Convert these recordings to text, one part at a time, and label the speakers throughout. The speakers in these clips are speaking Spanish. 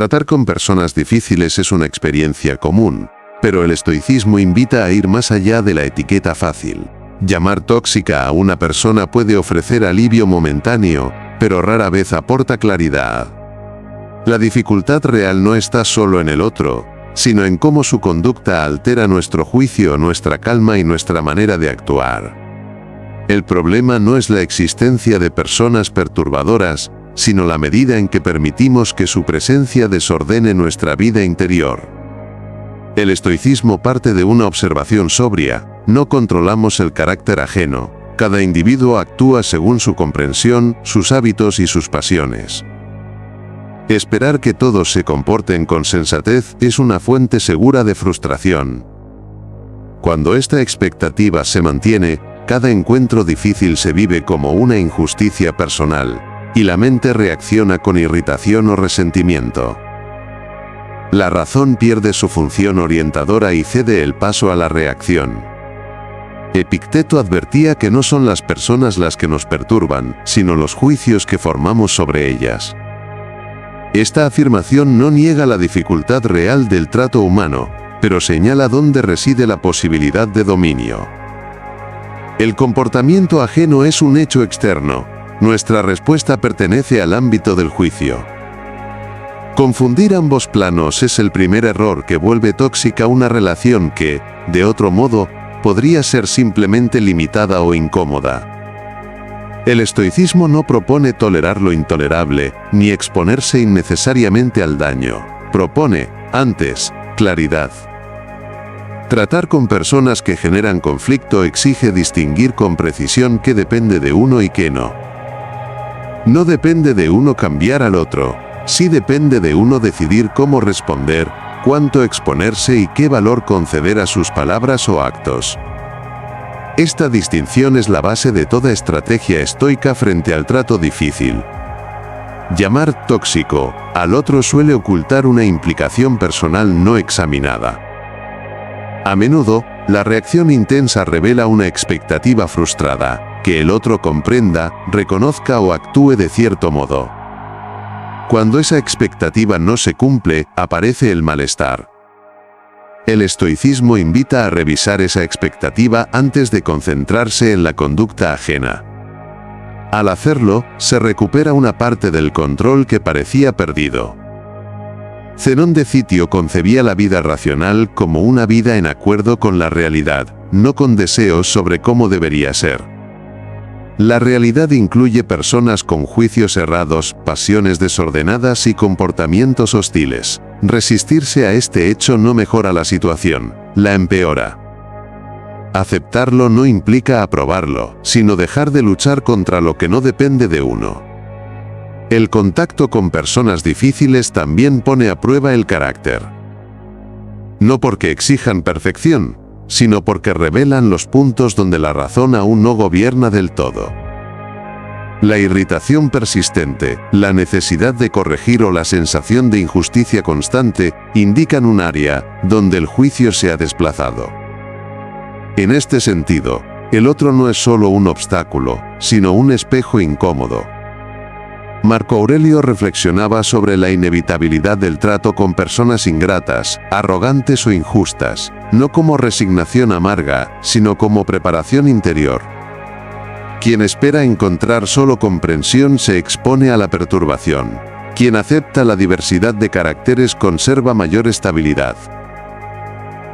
Speaker 1: Tratar con personas difíciles es una experiencia común, pero el estoicismo invita a ir más allá de la etiqueta fácil. Llamar tóxica a una persona puede ofrecer alivio momentáneo, pero rara vez aporta claridad. La dificultad real no está solo en el otro, sino en cómo su conducta altera nuestro juicio, nuestra calma y nuestra manera de actuar. El problema no es la existencia de personas perturbadoras, sino la medida en que permitimos que su presencia desordene nuestra vida interior. El estoicismo parte de una observación sobria: no controlamos el carácter ajeno, cada individuo actúa según su comprensión, sus hábitos y sus pasiones. Esperar que todos se comporten con sensatez es una fuente segura de frustración. Cuando esta expectativa se mantiene, cada encuentro difícil se vive como una injusticia personal, y la mente reacciona con irritación o resentimiento. La razón pierde su función orientadora y cede el paso a la reacción. Epicteto advertía que no son las personas las que nos perturban, sino los juicios que formamos sobre ellas. Esta afirmación no niega la dificultad real del trato humano, pero señala dónde reside la posibilidad de dominio. El comportamiento ajeno es un hecho externo. Nuestra respuesta pertenece al ámbito del juicio. Confundir ambos planos es el primer error que vuelve tóxica una relación que, de otro modo, podría ser simplemente limitada o incómoda. El estoicismo no propone tolerar lo intolerable, ni exponerse innecesariamente al daño. Propone, antes, claridad. Tratar con personas que generan conflicto exige distinguir con precisión qué depende de uno y qué no. No depende de uno cambiar al otro, sí depende de uno decidir cómo responder, cuánto exponerse y qué valor conceder a sus palabras o actos. Esta distinción es la base de toda estrategia estoica frente al trato difícil. Llamar tóxico al otro suele ocultar una implicación personal no examinada. A menudo, la reacción intensa revela una expectativa frustrada, que el otro comprenda, reconozca o actúe de cierto modo. Cuando esa expectativa no se cumple, aparece el malestar. El estoicismo invita a revisar esa expectativa antes de concentrarse en la conducta ajena. Al hacerlo, se recupera una parte del control que parecía perdido. Zenón de Citio concebía la vida racional como una vida en acuerdo con la realidad, no con deseos sobre cómo debería ser. La realidad incluye personas con juicios errados, pasiones desordenadas y comportamientos hostiles. Resistirse a este hecho no mejora la situación, la empeora. Aceptarlo no implica aprobarlo, sino dejar de luchar contra lo que no depende de uno. El contacto con personas difíciles también pone a prueba el carácter. No porque exijan perfección, sino porque revelan los puntos donde la razón aún no gobierna del todo. La irritación persistente, la necesidad de corregir o la sensación de injusticia constante indican un área donde el juicio se ha desplazado. En este sentido, el otro no es solo un obstáculo, sino un espejo incómodo. Marco Aurelio reflexionaba sobre la inevitabilidad del trato con personas ingratas, arrogantes o injustas, no como resignación amarga, sino como preparación interior. Quien espera encontrar solo comprensión se expone a la perturbación. Quien acepta la diversidad de caracteres conserva mayor estabilidad.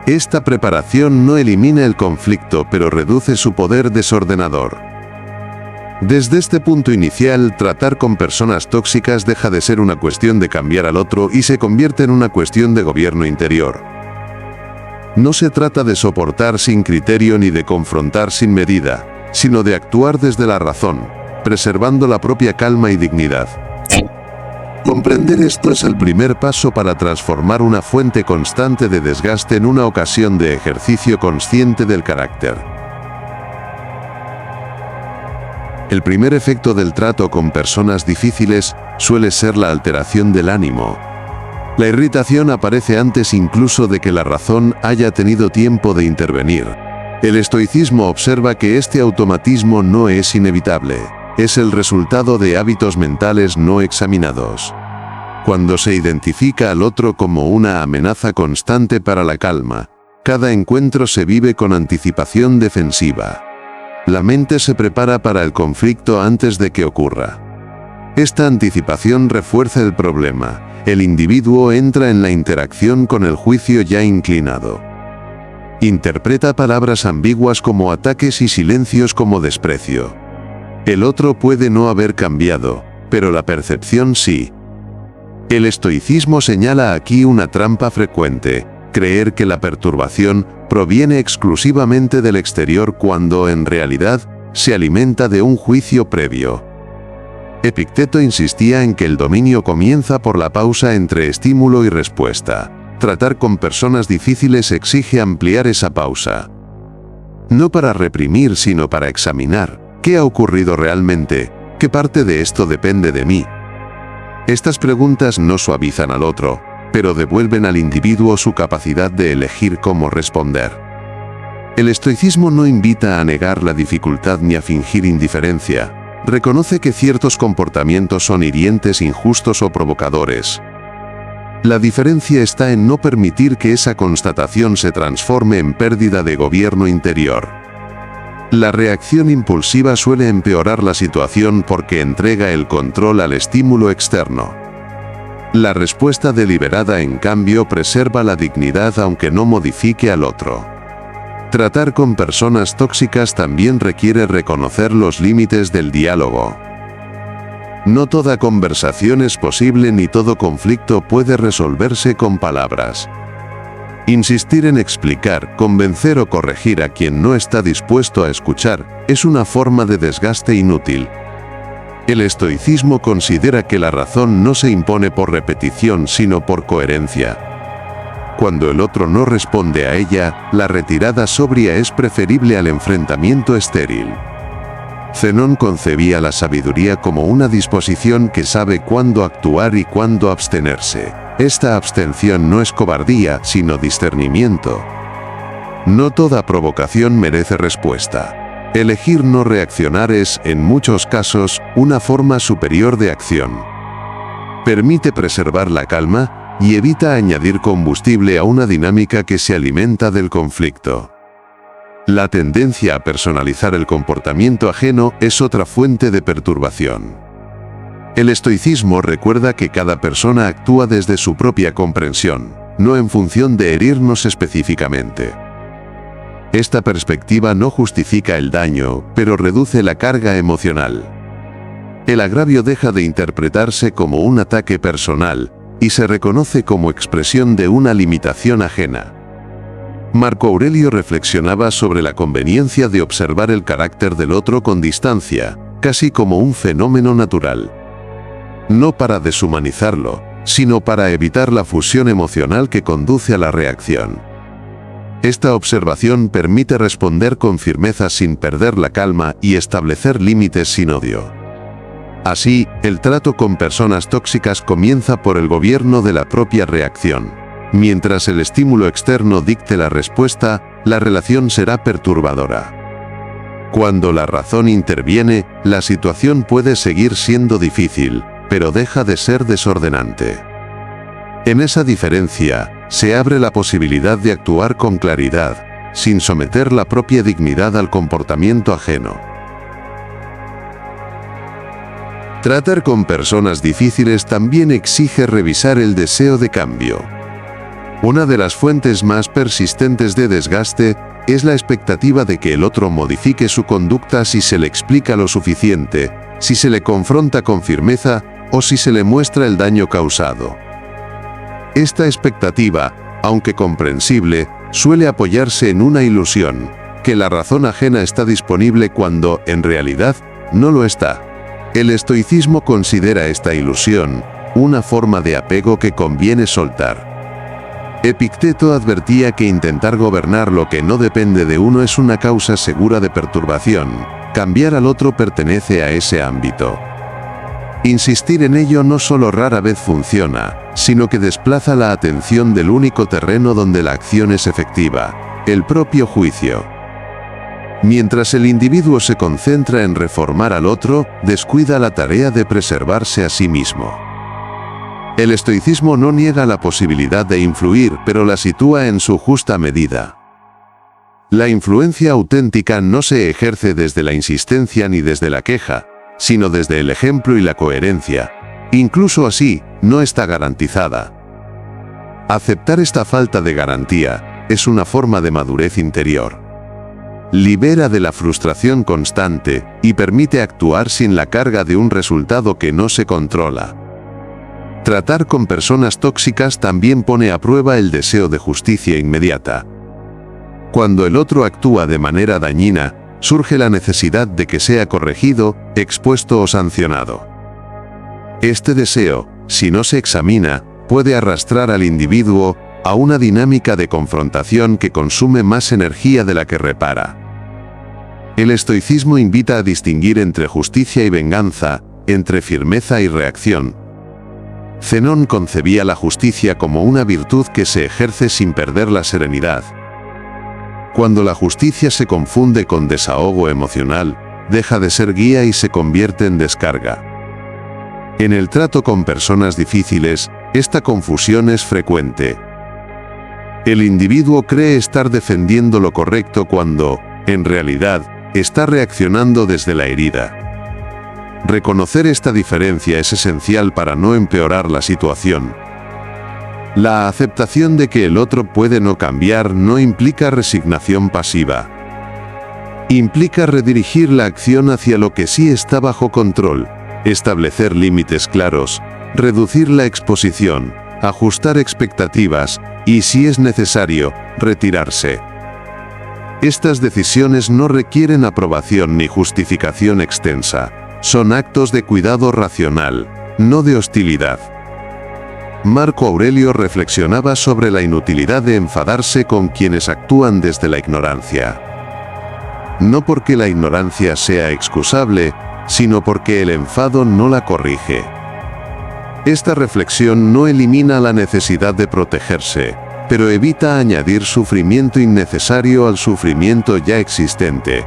Speaker 1: Esta preparación no elimina el conflicto, pero reduce su poder desordenador. Desde este punto inicial, tratar con personas tóxicas deja de ser una cuestión de cambiar al otro y se convierte en una cuestión de gobierno interior. No se trata de soportar sin criterio ni de confrontar sin medida, sino de actuar desde la razón, preservando la propia calma y dignidad. Comprender esto es el primer paso para transformar una fuente constante de desgaste en una ocasión de ejercicio consciente del carácter. El primer efecto del trato con personas difíciles suele ser la alteración del ánimo. La irritación aparece antes incluso de que la razón haya tenido tiempo de intervenir. El estoicismo observa que este automatismo no es inevitable, es el resultado de hábitos mentales no examinados. Cuando se identifica al otro como una amenaza constante para la calma, cada encuentro se vive con anticipación defensiva. La mente se prepara para el conflicto antes de que ocurra. Esta anticipación refuerza el problema. El individuo entra en la interacción con el juicio ya inclinado. Interpreta palabras ambiguas como ataques y silencios como desprecio. El otro puede no haber cambiado, pero la percepción sí. El estoicismo señala aquí una trampa frecuente: creer que la perturbación proviene exclusivamente del exterior cuando, en realidad, se alimenta de un juicio previo. Epicteto insistía en que el dominio comienza por la pausa entre estímulo y respuesta. Tratar con personas difíciles exige ampliar esa pausa. No para reprimir, sino para examinar. ¿Qué ha ocurrido realmente? ¿Qué parte de esto depende de mí? Estas preguntas no suavizan al otro, pero devuelven al individuo su capacidad de elegir cómo responder. El estoicismo no invita a negar la dificultad ni a fingir indiferencia. Reconoce que ciertos comportamientos son hirientes, injustos o provocadores. La diferencia está en no permitir que esa constatación se transforme en pérdida de gobierno interior. La reacción impulsiva suele empeorar la situación porque entrega el control al estímulo externo. La respuesta deliberada, en cambio, preserva la dignidad aunque no modifique al otro. Tratar con personas tóxicas también requiere reconocer los límites del diálogo. No toda conversación es posible ni todo conflicto puede resolverse con palabras. Insistir en explicar, convencer o corregir a quien no está dispuesto a escuchar es una forma de desgaste inútil. El estoicismo considera que la razón no se impone por repetición sino por coherencia. Cuando el otro no responde a ella, la retirada sobria es preferible al enfrentamiento estéril. Zenón concebía la sabiduría como una disposición que sabe cuándo actuar y cuándo abstenerse. Esta abstención no es cobardía, sino discernimiento. No toda provocación merece respuesta. Elegir no reaccionar es, en muchos casos, una forma superior de acción. Permite preservar la calma y evita añadir combustible a una dinámica que se alimenta del conflicto. La tendencia a personalizar el comportamiento ajeno es otra fuente de perturbación. El estoicismo recuerda que cada persona actúa desde su propia comprensión, no en función de herirnos específicamente. Esta perspectiva no justifica el daño, pero reduce la carga emocional. El agravio deja de interpretarse como un ataque personal y se reconoce como expresión de una limitación ajena. Marco Aurelio reflexionaba sobre la conveniencia de observar el carácter del otro con distancia, casi como un fenómeno natural. No para deshumanizarlo, sino para evitar la fusión emocional que conduce a la reacción. Esta observación permite responder con firmeza sin perder la calma y establecer límites sin odio. Así, el trato con personas tóxicas comienza por el gobierno de la propia reacción. Mientras el estímulo externo dicte la respuesta, la relación será perturbadora. Cuando la razón interviene, la situación puede seguir siendo difícil, pero deja de ser desordenante. En esa diferencia, se abre la posibilidad de actuar con claridad, sin someter la propia dignidad al comportamiento ajeno. Tratar con personas difíciles también exige revisar el deseo de cambio. Una de las fuentes más persistentes de desgaste es la expectativa de que el otro modifique su conducta si se le explica lo suficiente, si se le confronta con firmeza o si se le muestra el daño causado. Esta expectativa, aunque comprensible, suele apoyarse en una ilusión, que la razón ajena está disponible cuando, en realidad, no lo está. El estoicismo considera esta ilusión una forma de apego que conviene soltar. Epicteto advertía que intentar gobernar lo que no depende de uno es una causa segura de perturbación. Cambiar al otro pertenece a ese ámbito. Insistir en ello no solo rara vez funciona, sino que desplaza la atención del único terreno donde la acción es efectiva, el propio juicio. Mientras el individuo se concentra en reformar al otro, descuida la tarea de preservarse a sí mismo. El estoicismo no niega la posibilidad de influir, pero la sitúa en su justa medida. La influencia auténtica no se ejerce desde la insistencia ni desde la queja, sino desde el ejemplo y la coherencia. Incluso así, no está garantizada. Aceptar esta falta de garantía es una forma de madurez interior. Libera de la frustración constante y permite actuar sin la carga de un resultado que no se controla. Tratar con personas tóxicas también pone a prueba el deseo de justicia inmediata. Cuando el otro actúa de manera dañina, surge la necesidad de que sea corregido, expuesto o sancionado. Este deseo, si no se examina, puede arrastrar al individuo a una dinámica de confrontación que consume más energía de la que repara. El estoicismo invita a distinguir entre justicia y venganza, entre firmeza y reacción. Zenón concebía la justicia como una virtud que se ejerce sin perder la serenidad. Cuando la justicia se confunde con desahogo emocional, deja de ser guía y se convierte en descarga. En el trato con personas difíciles, esta confusión es frecuente. El individuo cree estar defendiendo lo correcto cuando, en realidad, está reaccionando desde la herida. Reconocer esta diferencia es esencial para no empeorar la situación. La aceptación de que el otro puede no cambiar no implica resignación pasiva. Implica redirigir la acción hacia lo que sí está bajo control, establecer límites claros, reducir la exposición, ajustar expectativas y, si es necesario, retirarse. Estas decisiones no requieren aprobación ni justificación extensa. Son actos de cuidado racional, no de hostilidad. Marco Aurelio reflexionaba sobre la inutilidad de enfadarse con quienes actúan desde la ignorancia. No porque la ignorancia sea excusable, sino porque el enfado no la corrige. Esta reflexión no elimina la necesidad de protegerse, pero evita añadir sufrimiento innecesario al sufrimiento ya existente.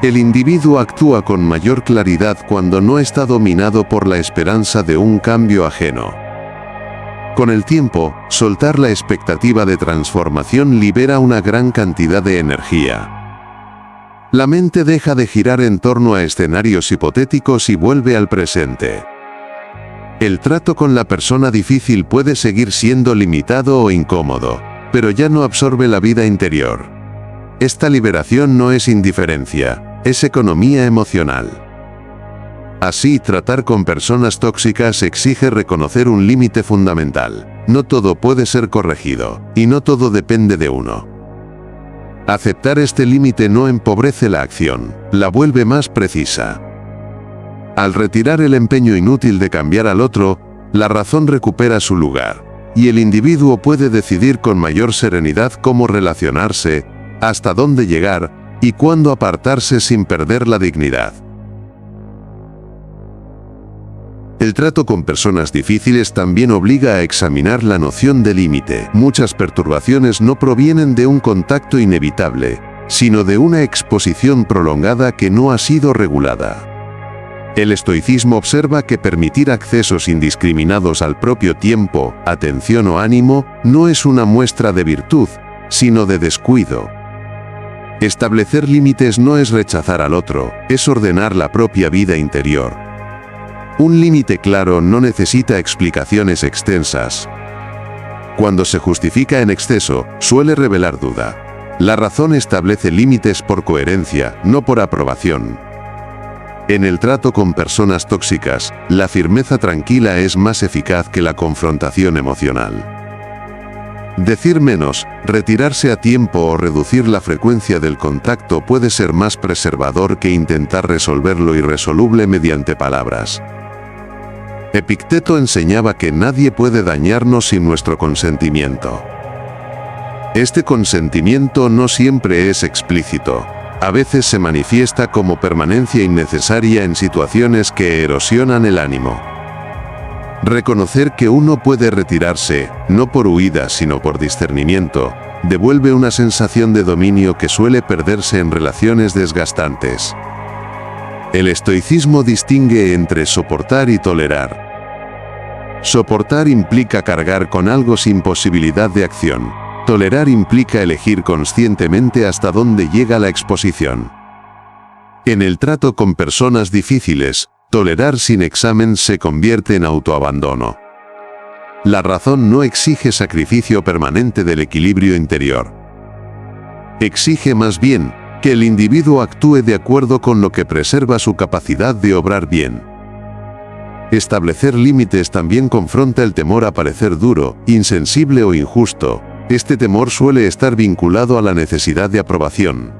Speaker 1: El individuo actúa con mayor claridad cuando no está dominado por la esperanza de un cambio ajeno. Con el tiempo, soltar la expectativa de transformación libera una gran cantidad de energía. La mente deja de girar en torno a escenarios hipotéticos y vuelve al presente. El trato con la persona difícil puede seguir siendo limitado o incómodo, pero ya no absorbe la vida interior. Esta liberación no es indiferencia. Es economía emocional. Así, tratar con personas tóxicas exige reconocer un límite fundamental. No todo puede ser corregido, y no todo depende de uno. Aceptar este límite no empobrece la acción, la vuelve más precisa. Al retirar el empeño inútil de cambiar al otro, la razón recupera su lugar, y el individuo puede decidir con mayor serenidad cómo relacionarse, hasta dónde llegar, y cuándo apartarse sin perder la dignidad. El trato con personas difíciles también obliga a examinar la noción de límite. Muchas perturbaciones no provienen de un contacto inevitable, sino de una exposición prolongada que no ha sido regulada. El estoicismo observa que permitir accesos indiscriminados al propio tiempo, atención o ánimo no es una muestra de virtud, sino de descuido. Establecer límites no es rechazar al otro, es ordenar la propia vida interior. Un límite claro no necesita explicaciones extensas. Cuando se justifica en exceso, suele revelar duda. La razón establece límites por coherencia, no por aprobación. En el trato con personas tóxicas, la firmeza tranquila es más eficaz que la confrontación emocional. Decir menos, retirarse a tiempo o reducir la frecuencia del contacto puede ser más preservador que intentar resolver lo irresoluble mediante palabras. Epicteto enseñaba que nadie puede dañarnos sin nuestro consentimiento. Este consentimiento no siempre es explícito. A veces se manifiesta como permanencia innecesaria en situaciones que erosionan el ánimo. Reconocer que uno puede retirarse, no por huida sino por discernimiento, devuelve una sensación de dominio que suele perderse en relaciones desgastantes. El estoicismo distingue entre soportar y tolerar. Soportar implica cargar con algo sin posibilidad de acción. Tolerar implica elegir conscientemente hasta dónde llega la exposición. En el trato con personas difíciles, tolerar sin examen se convierte en autoabandono. La razón no exige sacrificio permanente del equilibrio interior. Exige más bien que el individuo actúe de acuerdo con lo que preserva su capacidad de obrar bien. Establecer límites también confronta el temor a parecer duro, insensible o injusto. Este temor suele estar vinculado a la necesidad de aprobación.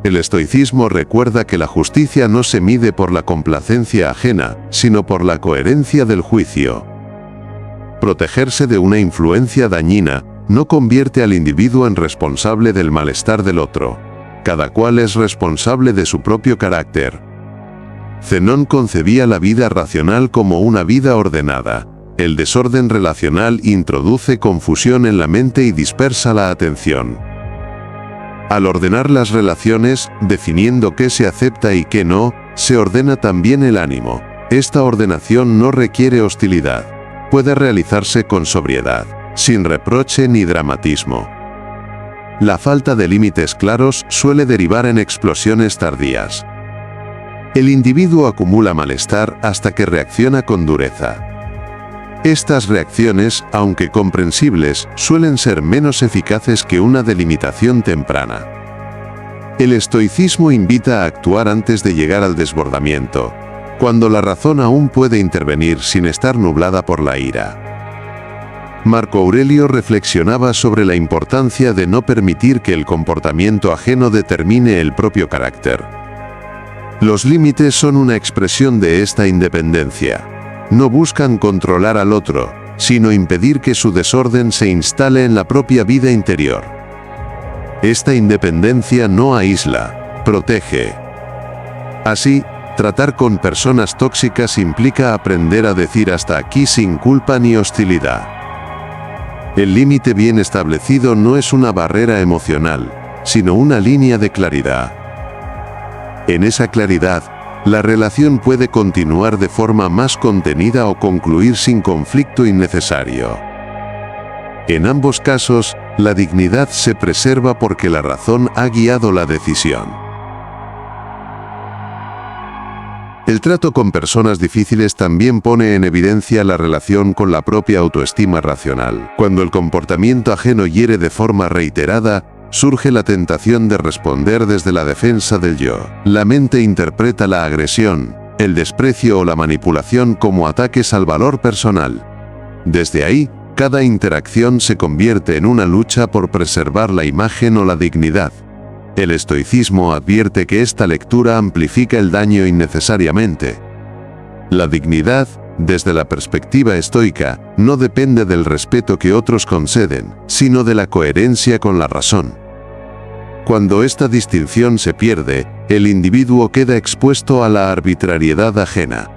Speaker 1: El estoicismo recuerda que la justicia no se mide por la complacencia ajena, sino por la coherencia del juicio. Protegerse de una influencia dañina no convierte al individuo en responsable del malestar del otro. Cada cual es responsable de su propio carácter. Zenón concebía la vida racional como una vida ordenada. El desorden relacional introduce confusión en la mente y dispersa la atención. Al ordenar las relaciones, definiendo qué se acepta y qué no, se ordena también el ánimo. Esta ordenación no requiere hostilidad. Puede realizarse con sobriedad, sin reproche ni dramatismo. La falta de límites claros suele derivar en explosiones tardías. El individuo acumula malestar hasta que reacciona con dureza. Estas reacciones, aunque comprensibles, suelen ser menos eficaces que una delimitación temprana. El estoicismo invita a actuar antes de llegar al desbordamiento, cuando la razón aún puede intervenir sin estar nublada por la ira. Marco Aurelio reflexionaba sobre la importancia de no permitir que el comportamiento ajeno determine el propio carácter. Los límites son una expresión de esta independencia. No buscan controlar al otro, sino impedir que su desorden se instale en la propia vida interior. Esta independencia no aísla, protege. Así, tratar con personas tóxicas implica aprender a decir hasta aquí sin culpa ni hostilidad. El límite bien establecido no es una barrera emocional, sino una línea de claridad. En esa claridad, la relación puede continuar de forma más contenida o concluir sin conflicto innecesario. En ambos casos, la dignidad se preserva porque la razón ha guiado la decisión. El trato con personas difíciles también pone en evidencia la relación con la propia autoestima racional. Cuando el comportamiento ajeno hiere de forma reiterada, surge la tentación de responder desde la defensa del yo. La mente interpreta la agresión, el desprecio o la manipulación como ataques al valor personal. Desde ahí, cada interacción se convierte en una lucha por preservar la imagen o la dignidad. El estoicismo advierte que esta lectura amplifica el daño innecesariamente. La dignidad, desde la perspectiva estoica, no depende del respeto que otros conceden, sino de la coherencia con la razón. Cuando esta distinción se pierde, el individuo queda expuesto a la arbitrariedad ajena.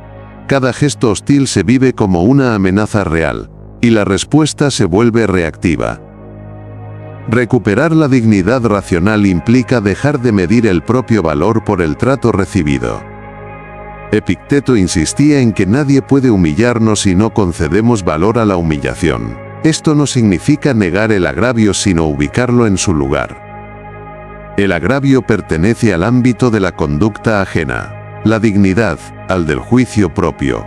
Speaker 1: Cada gesto hostil se vive como una amenaza real, y la respuesta se vuelve reactiva. Recuperar la dignidad racional implica dejar de medir el propio valor por el trato recibido. Epicteto insistía en que nadie puede humillarnos si no concedemos valor a la humillación. Esto no significa negar el agravio sino ubicarlo en su lugar. El agravio pertenece al ámbito de la conducta ajena, la dignidad, al del juicio propio.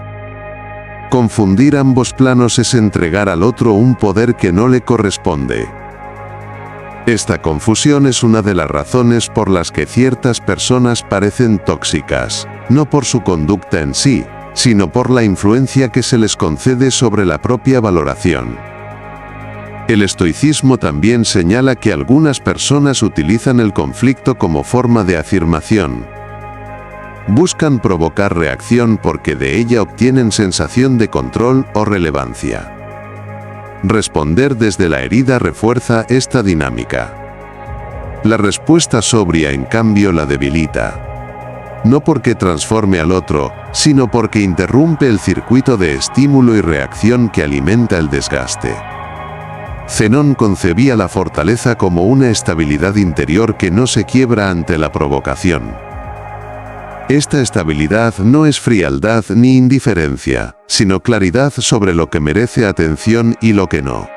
Speaker 1: Confundir ambos planos es entregar al otro un poder que no le corresponde. Esta confusión es una de las razones por las que ciertas personas parecen tóxicas, no por su conducta en sí, sino por la influencia que se les concede sobre la propia valoración. El estoicismo también señala que algunas personas utilizan el conflicto como forma de afirmación. Buscan provocar reacción porque de ella obtienen sensación de control o relevancia. Responder desde la herida refuerza esta dinámica. La respuesta sobria, en cambio, la debilita. No porque transforme al otro, sino porque interrumpe el circuito de estímulo y reacción que alimenta el desgaste. Zenón concebía la fortaleza como una estabilidad interior que no se quiebra ante la provocación. Esta estabilidad no es frialdad ni indiferencia, sino claridad sobre lo que merece atención y lo que no.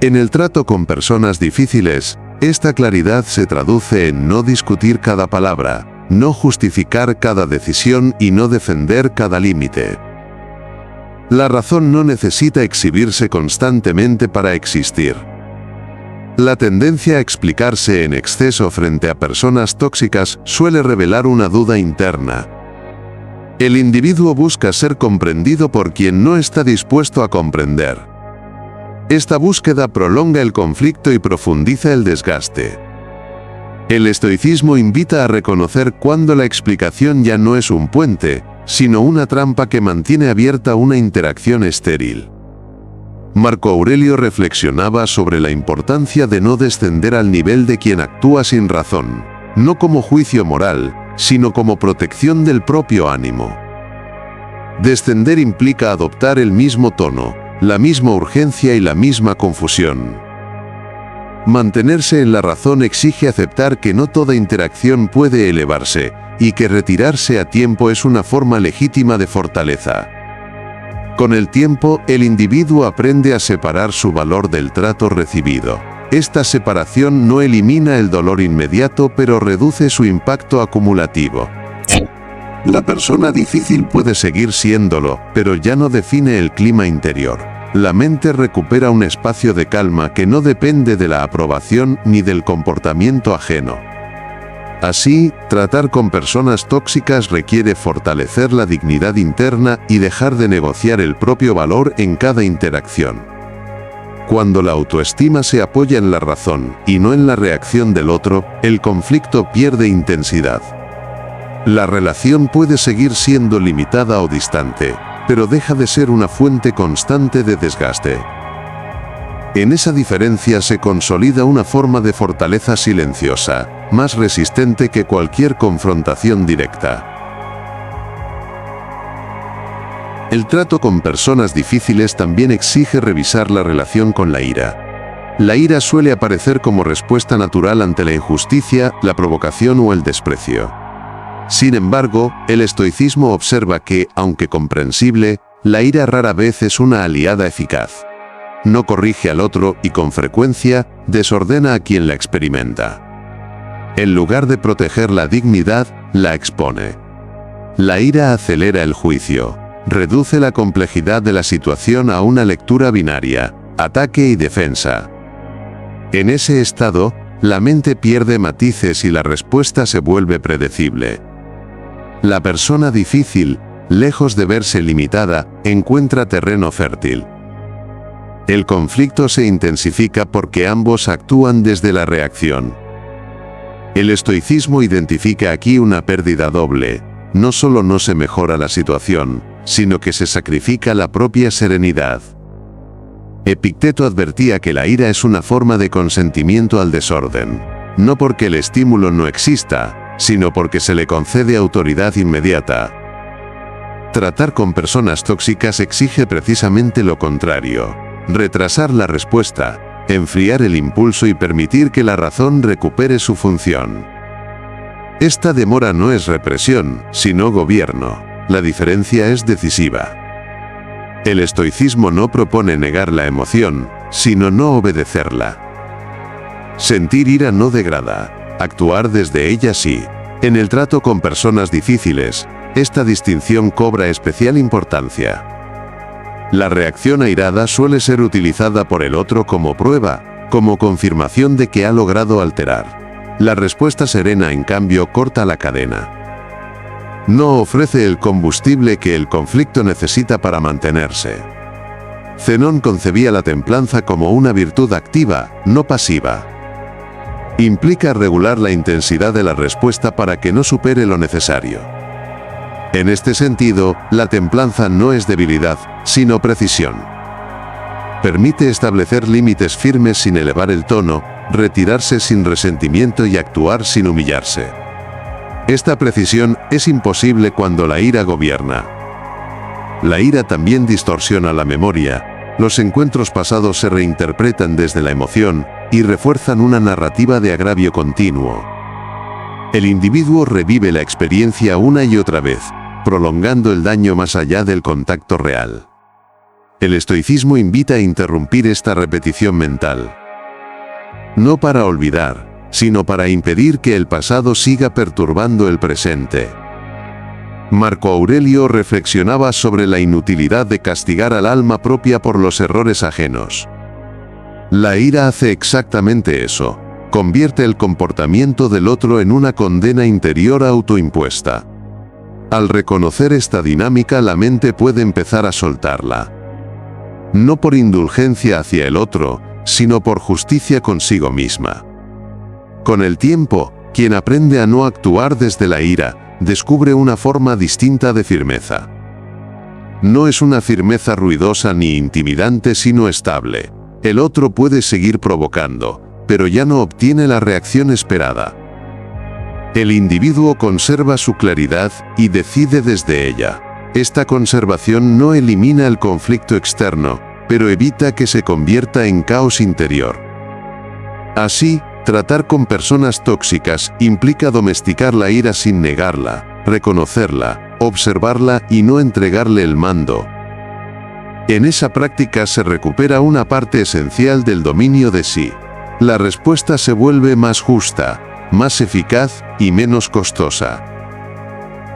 Speaker 1: En el trato con personas difíciles, esta claridad se traduce en no discutir cada palabra, no justificar cada decisión y no defender cada límite. La razón no necesita exhibirse constantemente para existir. La tendencia a explicarse en exceso frente a personas tóxicas suele revelar una duda interna. El individuo busca ser comprendido por quien no está dispuesto a comprender. Esta búsqueda prolonga el conflicto y profundiza el desgaste. El estoicismo invita a reconocer cuando la explicación ya no es un puente, sino una trampa que mantiene abierta una interacción estéril. Marco Aurelio reflexionaba sobre la importancia de no descender al nivel de quien actúa sin razón, no como juicio moral, sino como protección del propio ánimo. Descender implica adoptar el mismo tono, la misma urgencia y la misma confusión. Mantenerse en la razón exige aceptar que no toda interacción puede elevarse, y que retirarse a tiempo es una forma legítima de fortaleza. Con el tiempo, el individuo aprende a separar su valor del trato recibido. Esta separación no elimina el dolor inmediato, pero reduce su impacto acumulativo. La persona difícil puede seguir siéndolo, pero ya no define el clima interior. La mente recupera un espacio de calma que no depende de la aprobación ni del comportamiento ajeno. Así, tratar con personas tóxicas requiere fortalecer la dignidad interna y dejar de negociar el propio valor en cada interacción. Cuando la autoestima se apoya en la razón y no en la reacción del otro, el conflicto pierde intensidad. La relación puede seguir siendo limitada o distante, pero deja de ser una fuente constante de desgaste. En esa diferencia se consolida una forma de fortaleza silenciosa, más resistente que cualquier confrontación directa. El trato con personas difíciles también exige revisar la relación con la ira. La ira suele aparecer como respuesta natural ante la injusticia, la provocación o el desprecio. Sin embargo, el estoicismo observa que, aunque comprensible, la ira rara vez es una aliada eficaz. No corrige al otro y, con frecuencia, desordena a quien la experimenta. En lugar de proteger la dignidad, la expone. La ira acelera el juicio, reduce la complejidad de la situación a una lectura binaria, ataque y defensa. En ese estado, la mente pierde matices y la respuesta se vuelve predecible. La persona difícil, lejos de verse limitada, encuentra terreno fértil. El conflicto se intensifica porque ambos actúan desde la reacción. El estoicismo identifica aquí una pérdida doble. No solo no se mejora la situación, sino que se sacrifica la propia serenidad. Epicteto advertía que la ira es una forma de consentimiento al desorden, no porque el estímulo no exista, sino porque se le concede autoridad inmediata. Tratar con personas tóxicas exige precisamente lo contrario: retrasar la respuesta, enfriar el impulso y permitir que la razón recupere su función. Esta demora no es represión, sino gobierno. La diferencia es decisiva. El estoicismo no propone negar la emoción, sino no obedecerla. Sentir ira no degrada, actuar desde ella sí. En el trato con personas difíciles, esta distinción cobra especial importancia. La reacción airada suele ser utilizada por el otro como prueba, como confirmación de que ha logrado alterar. La respuesta serena, en cambio, corta la cadena. No ofrece el combustible que el conflicto necesita para mantenerse. Zenón concebía la templanza como una virtud activa, no pasiva. Implica regular la intensidad de la respuesta para que no supere lo necesario. En este sentido, la templanza no es debilidad, sino precisión. Permite establecer límites firmes sin elevar el tono, retirarse sin resentimiento y actuar sin humillarse. Esta precisión es imposible cuando la ira gobierna. La ira también distorsiona la memoria. Los encuentros pasados se reinterpretan desde la emoción y refuerzan una narrativa de agravio continuo. El individuo revive la experiencia una y otra vez, prolongando el daño más allá del contacto real. El estoicismo invita a interrumpir esta repetición mental. No para olvidar, sino para impedir que el pasado siga perturbando el presente. Marco Aurelio reflexionaba sobre la inutilidad de castigar al alma propia por los errores ajenos. La ira hace exactamente eso. Convierte el comportamiento del otro en una condena interior autoimpuesta. Al reconocer esta dinámica, la mente puede empezar a soltarla. No por indulgencia hacia el otro, sino por justicia consigo misma. Con el tiempo, quien aprende a no actuar desde la ira, descubre una forma distinta de firmeza. No es una firmeza ruidosa ni intimidante, sino estable. El otro puede seguir provocando, pero ya no obtiene la reacción esperada. El individuo conserva su claridad y decide desde ella. Esta conservación no elimina el conflicto externo, pero evita que se convierta en caos interior. Así, tratar con personas tóxicas implica domesticar la ira sin negarla, reconocerla, observarla y no entregarle el mando. En esa práctica se recupera una parte esencial del dominio de sí. La respuesta se vuelve más justa, más eficaz y menos costosa.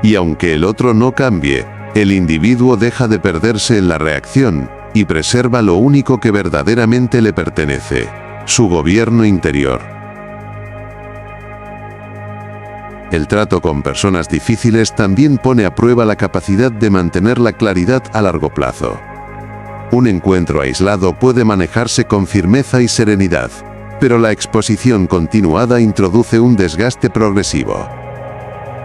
Speaker 1: Y aunque el otro no cambie, el individuo deja de perderse en la reacción y preserva lo único que verdaderamente le pertenece: su gobierno interior. El trato con personas difíciles también pone a prueba la capacidad de mantener la claridad a largo plazo. Un encuentro aislado puede manejarse con firmeza y serenidad, pero la exposición continuada introduce un desgaste progresivo.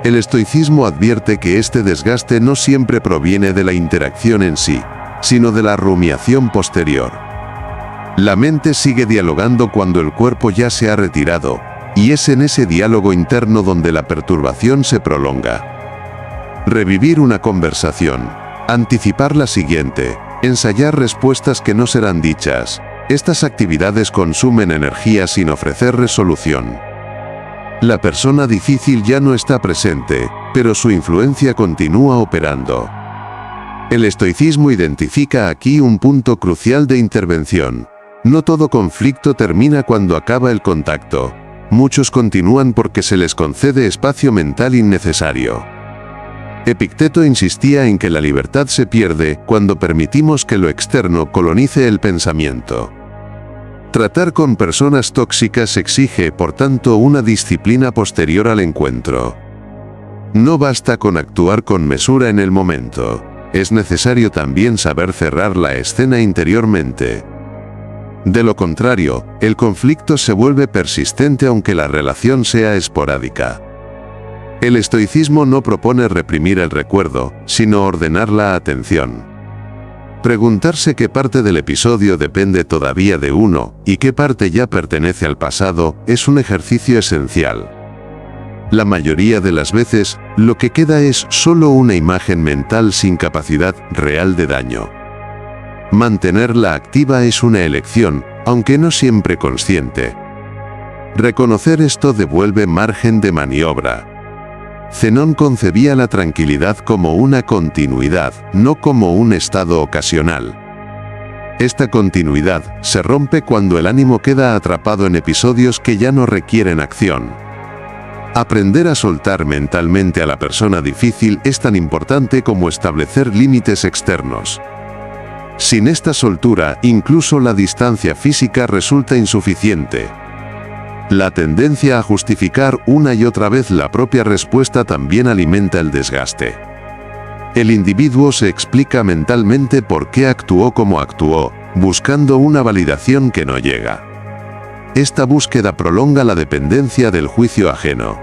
Speaker 1: El estoicismo advierte que este desgaste no siempre proviene de la interacción en sí, sino de la rumiación posterior. La mente sigue dialogando cuando el cuerpo ya se ha retirado, y es en ese diálogo interno donde la perturbación se prolonga. Revivir una conversación, anticipar la siguiente, ensayar respuestas que no serán dichas. Estas actividades consumen energía sin ofrecer resolución. La persona difícil ya no está presente, pero su influencia continúa operando. El estoicismo identifica aquí un punto crucial de intervención. No todo conflicto termina cuando acaba el contacto. Muchos continúan porque se les concede espacio mental innecesario. Epicteto insistía en que la libertad se pierde cuando permitimos que lo externo colonice el pensamiento. Tratar con personas tóxicas exige, por tanto, una disciplina posterior al encuentro. No basta con actuar con mesura en el momento. Es necesario también saber cerrar la escena interiormente. De lo contrario, el conflicto se vuelve persistente aunque la relación sea esporádica. El estoicismo no propone reprimir el recuerdo, sino ordenar la atención. Preguntarse qué parte del episodio depende todavía de uno y qué parte ya pertenece al pasado es un ejercicio esencial. La mayoría de las veces, lo que queda es solo una imagen mental sin capacidad real de daño. Mantenerla activa es una elección, aunque no siempre consciente. Reconocer esto devuelve margen de maniobra. Zenón concebía la tranquilidad como una continuidad, no como un estado ocasional. Esta continuidad se rompe cuando el ánimo queda atrapado en episodios que ya no requieren acción. Aprender a soltar mentalmente a la persona difícil es tan importante como establecer límites externos. Sin esta soltura, incluso la distancia física resulta insuficiente. La tendencia a justificar una y otra vez la propia respuesta también alimenta el desgaste. El individuo se explica mentalmente por qué actuó como actuó, buscando una validación que no llega. Esta búsqueda prolonga la dependencia del juicio ajeno.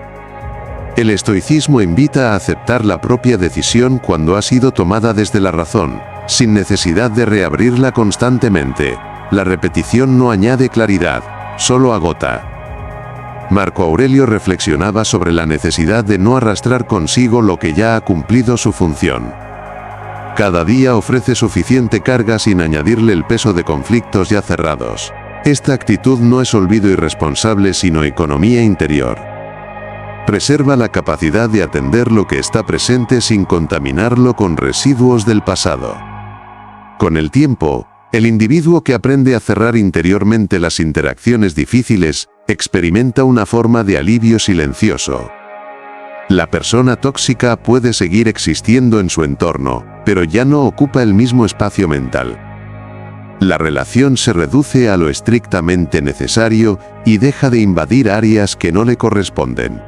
Speaker 1: El estoicismo invita a aceptar la propia decisión cuando ha sido tomada desde la razón, sin necesidad de reabrirla constantemente. La repetición no añade claridad, solo agota. Marco Aurelio reflexionaba sobre la necesidad de no arrastrar consigo lo que ya ha cumplido su función. Cada día ofrece suficiente carga sin añadirle el peso de conflictos ya cerrados. Esta actitud no es olvido irresponsable sino economía interior. Preserva la capacidad de atender lo que está presente sin contaminarlo con residuos del pasado. Con el tiempo, el individuo que aprende a cerrar interiormente las interacciones difíciles, experimenta una forma de alivio silencioso. La persona tóxica puede seguir existiendo en su entorno, pero ya no ocupa el mismo espacio mental. La relación se reduce a lo estrictamente necesario y deja de invadir áreas que no le corresponden.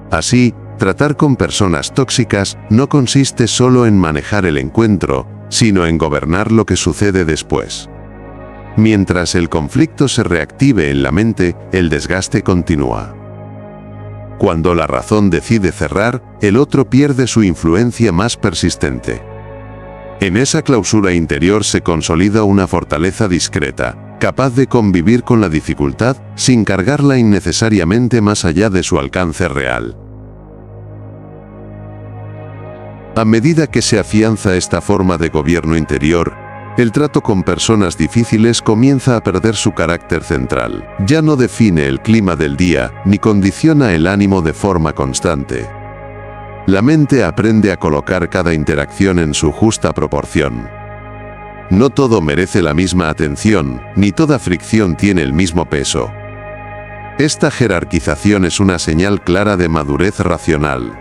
Speaker 1: Así, tratar con personas tóxicas no consiste solo en manejar el encuentro, sino en gobernar lo que sucede después. Mientras el conflicto se reactive en la mente, el desgaste continúa. Cuando la razón decide cerrar, el otro pierde su influencia más persistente. En esa clausura interior se consolida una fortaleza discreta, capaz de convivir con la dificultad sin cargarla innecesariamente más allá de su alcance real. A medida que se afianza esta forma de gobierno interior, el trato con personas difíciles comienza a perder su carácter central. Ya no define el clima del día, ni condiciona el ánimo de forma constante. La mente aprende a colocar cada interacción en su justa proporción. No todo merece la misma atención, ni toda fricción tiene el mismo peso. Esta jerarquización es una señal clara de madurez racional.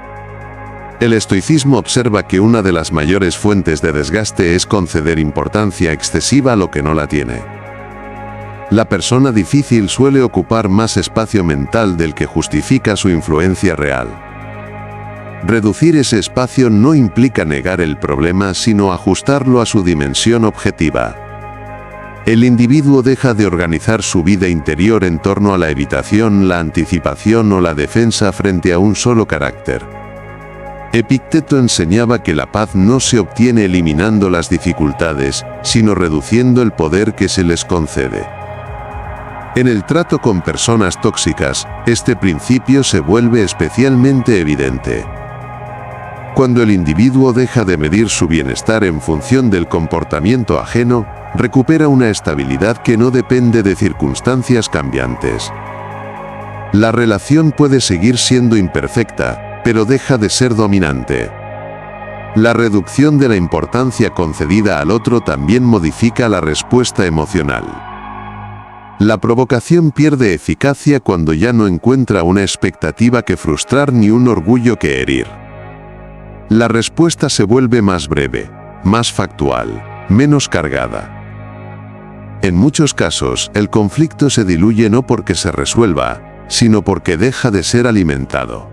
Speaker 1: El estoicismo observa que una de las mayores fuentes de desgaste es conceder importancia excesiva a lo que no la tiene. La persona difícil suele ocupar más espacio mental del que justifica su influencia real. Reducir ese espacio no implica negar el problema, sino ajustarlo a su dimensión objetiva. El individuo deja de organizar su vida interior en torno a la evitación, la anticipación o la defensa frente a un solo carácter. Epicteto enseñaba que la paz no se obtiene eliminando las dificultades, sino reduciendo el poder que se les concede. En el trato con personas tóxicas, este principio se vuelve especialmente evidente. Cuando el individuo deja de medir su bienestar en función del comportamiento ajeno, recupera una estabilidad que no depende de circunstancias cambiantes. La relación puede seguir siendo imperfecta, pero deja de ser dominante. La reducción de la importancia concedida al otro también modifica la respuesta emocional. La provocación pierde eficacia cuando ya no encuentra una expectativa que frustrar ni un orgullo que herir. La respuesta se vuelve más breve, más factual, menos cargada. En muchos casos, el conflicto se diluye no porque se resuelva, sino porque deja de ser alimentado.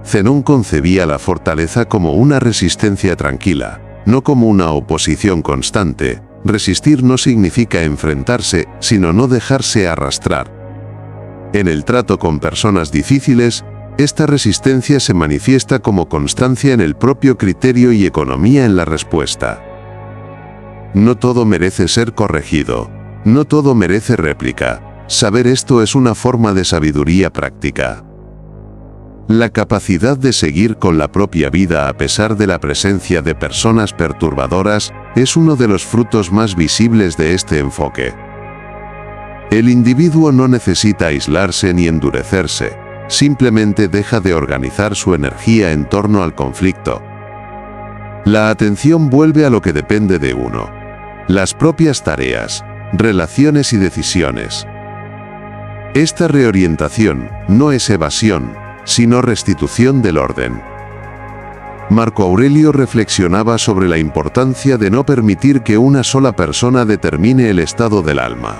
Speaker 1: Zenón concebía la fortaleza como una resistencia tranquila, no como una oposición constante. Resistir no significa enfrentarse, sino no dejarse arrastrar. En el trato con personas difíciles, esta resistencia se manifiesta como constancia en el propio criterio y economía en la respuesta. No todo merece ser corregido, no todo merece réplica. Saber esto es una forma de sabiduría práctica. La capacidad de seguir con la propia vida a pesar de la presencia de personas perturbadoras es uno de los frutos más visibles de este enfoque. El individuo no necesita aislarse ni endurecerse, simplemente deja de organizar su energía en torno al conflicto. La atención vuelve a lo que depende de uno: las propias tareas, relaciones y decisiones. Esta reorientación no es evasión, sino restitución del orden. Marco Aurelio reflexionaba sobre la importancia de no permitir que una sola persona determine el estado del alma.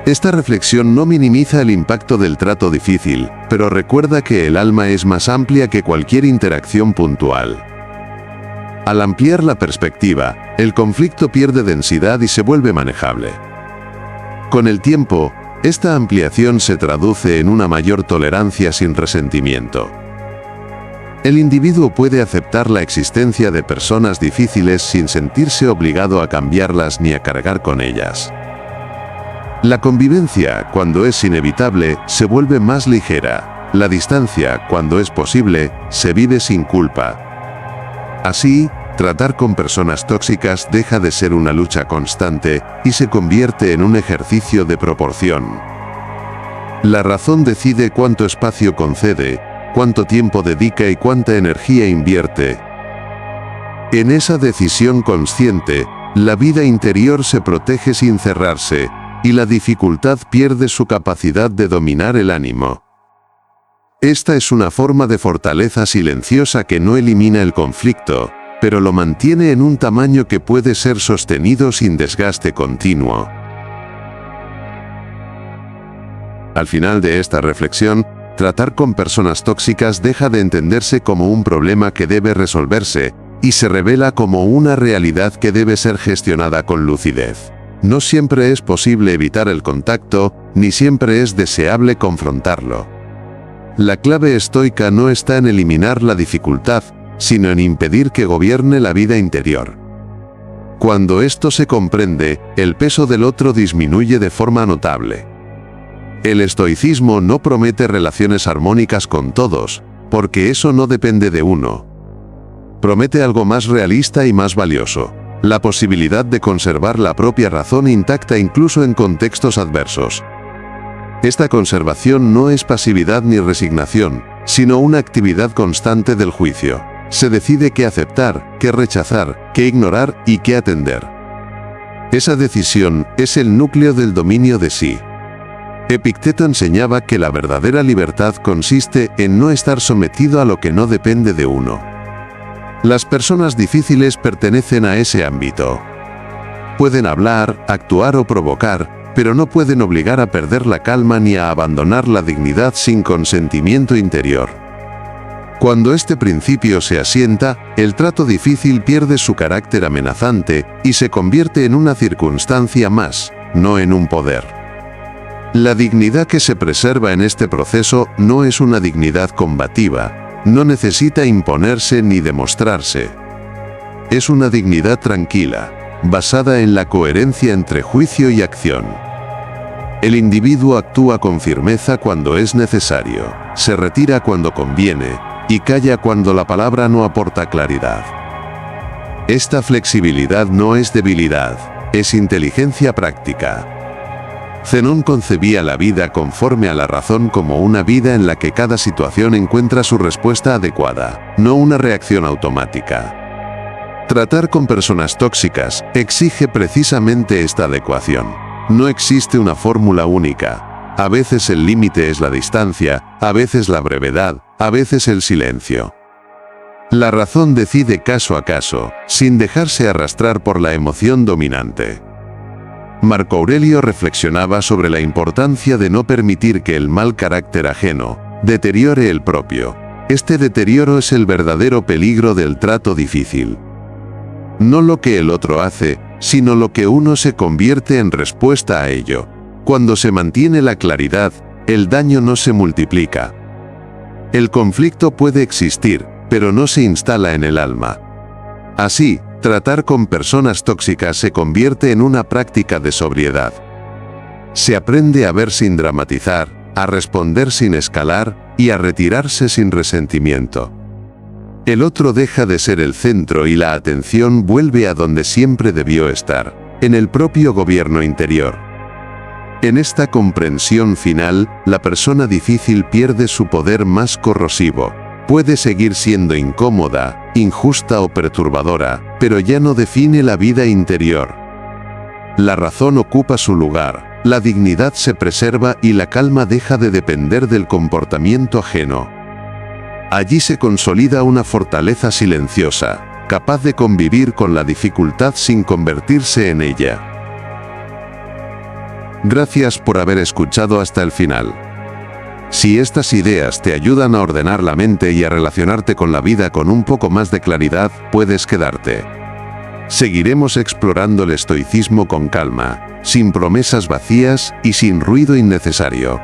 Speaker 1: Esta reflexión no minimiza el impacto del trato difícil, pero recuerda que el alma es más amplia que cualquier interacción puntual. Al ampliar la perspectiva, el conflicto pierde densidad y se vuelve manejable. Con el tiempo, esta ampliación se traduce en una mayor tolerancia sin resentimiento. El individuo puede aceptar la existencia de personas difíciles sin sentirse obligado a cambiarlas ni a cargar con ellas. La convivencia, cuando es inevitable, se vuelve más ligera. La distancia, cuando es posible, se vive sin culpa. Así, tratar con personas tóxicas deja de ser una lucha constante y se convierte en un ejercicio de proporción. La razón decide cuánto espacio concede, cuánto tiempo dedica y cuánta energía invierte. En esa decisión consciente, la vida interior se protege sin cerrarse, y la dificultad pierde su capacidad de dominar el ánimo. Esta es una forma de fortaleza silenciosa que no elimina el conflicto, pero lo mantiene en un tamaño que puede ser sostenido sin desgaste continuo. Al final de esta reflexión, tratar con personas tóxicas deja de entenderse como un problema que debe resolverse, y se revela como una realidad que debe ser gestionada con lucidez. No siempre es posible evitar el contacto, ni siempre es deseable confrontarlo. La clave estoica no está en eliminar la dificultad, sino en impedir que gobierne la vida interior. Cuando esto se comprende, el peso del otro disminuye de forma notable. El estoicismo no promete relaciones armónicas con todos, porque eso no depende de uno. Promete algo más realista y más valioso: la posibilidad de conservar la propia razón intacta incluso en contextos adversos. Esta conservación no es pasividad ni resignación, sino una actividad constante del juicio. Se decide qué aceptar, qué rechazar, qué ignorar y qué atender. Esa decisión es el núcleo del dominio de sí. Epicteto enseñaba que la verdadera libertad consiste en no estar sometido a lo que no depende de uno. Las personas difíciles pertenecen a ese ámbito. Pueden hablar, actuar o provocar, pero no pueden obligar a perder la calma ni a abandonar la dignidad sin consentimiento interior. Cuando este principio se asienta, el trato difícil pierde su carácter amenazante y se convierte en una circunstancia más, no en un poder. La dignidad que se preserva en este proceso no es una dignidad combativa, no necesita imponerse ni demostrarse. Es una dignidad tranquila, basada en la coherencia entre juicio y acción. El individuo actúa con firmeza cuando es necesario, se retira cuando conviene, y calla cuando la palabra no aporta claridad. Esta flexibilidad no es debilidad, es inteligencia práctica. Zenón concebía la vida conforme a la razón como una vida en la que cada situación encuentra su respuesta adecuada, no una reacción automática. Tratar con personas tóxicas exige precisamente esta adecuación. No existe una fórmula única. A veces el límite es la distancia, a veces la brevedad, a veces el silencio. La razón decide caso a caso, sin dejarse arrastrar por la emoción dominante. Marco Aurelio reflexionaba sobre la importancia de no permitir que el mal carácter ajeno deteriore el propio. Este deterioro es el verdadero peligro del trato difícil. No lo que el otro hace, sino lo que uno se convierte en respuesta a ello. Cuando se mantiene la claridad, el daño no se multiplica. El conflicto puede existir, pero no se instala en el alma. Así, tratar con personas tóxicas se convierte en una práctica de sobriedad. Se aprende a ver sin dramatizar, a responder sin escalar y a retirarse sin resentimiento. El otro deja de ser el centro y la atención vuelve a donde siempre debió estar, en el propio gobierno interior. En esta comprensión final, la persona difícil pierde su poder más corrosivo. Puede seguir siendo incómoda, injusta o perturbadora, pero ya no define la vida interior. La razón ocupa su lugar, la dignidad se preserva y la calma deja de depender del comportamiento ajeno. Allí se consolida una fortaleza silenciosa, capaz de convivir con la dificultad sin convertirse en ella. Gracias por haber escuchado hasta el final. Si estas ideas te ayudan a ordenar la mente y a relacionarte con la vida con un poco más de claridad, puedes quedarte. Seguiremos explorando el estoicismo con calma, sin promesas vacías y sin ruido innecesario.